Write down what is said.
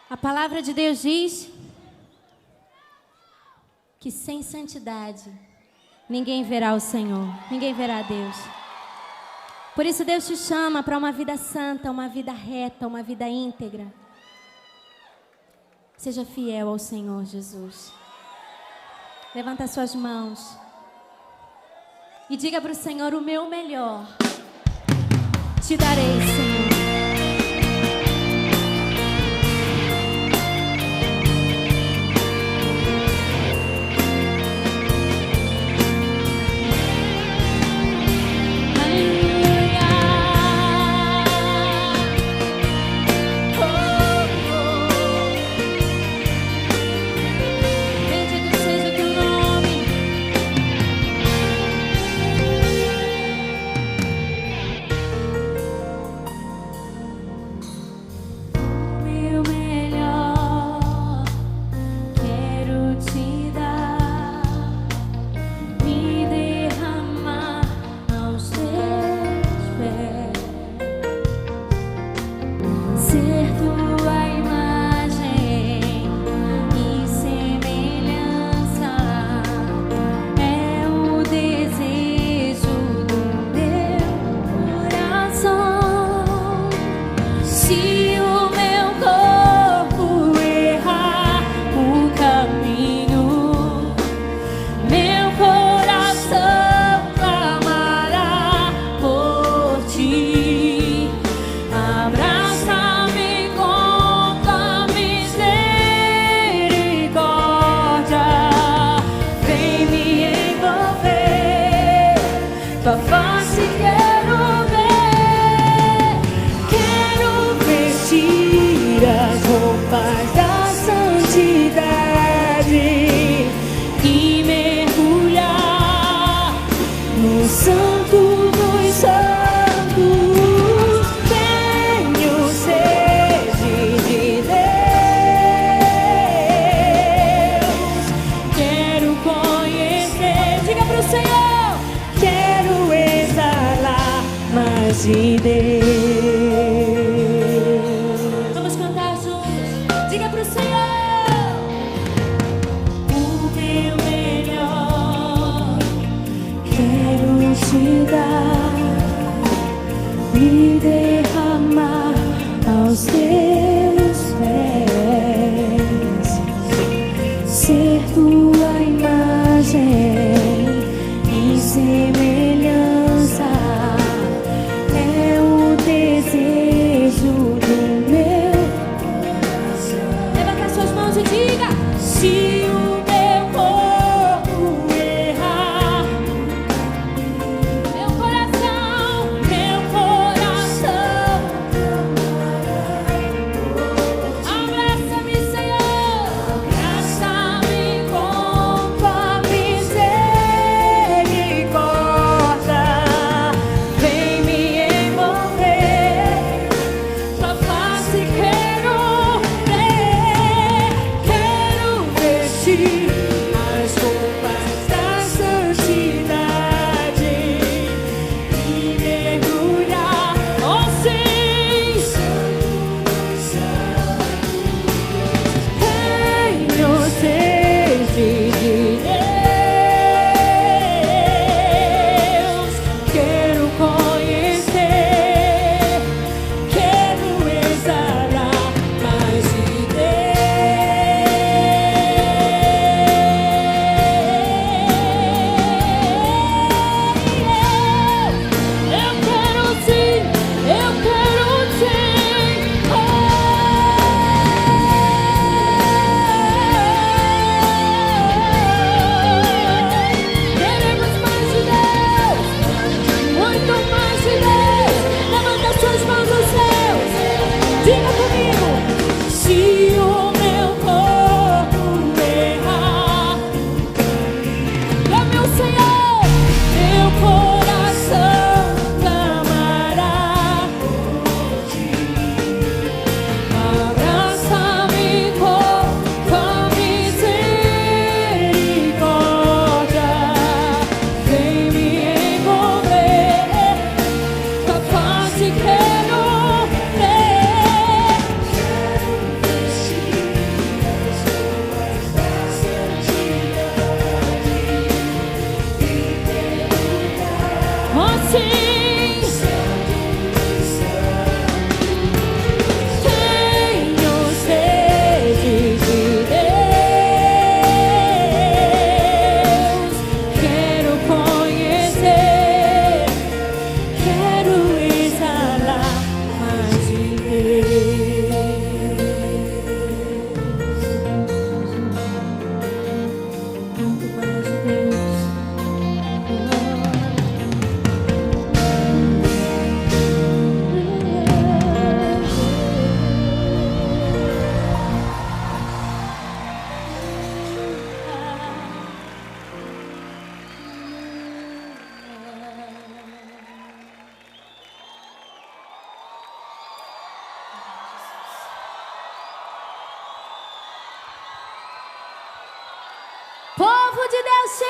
A palavra de Deus diz que sem santidade ninguém verá o Senhor, ninguém verá Deus. Por isso Deus te chama para uma vida santa, uma vida reta, uma vida íntegra. Seja fiel ao Senhor Jesus. Levanta as suas mãos e diga para o Senhor: o meu melhor te darei, Senhor. De Deus. Vamos cantar juntos. Diga pro Senhor: o meu melhor quero te dar, me derramar aos teus pés, ser tua imagem e semelhança. É o povo de Deus,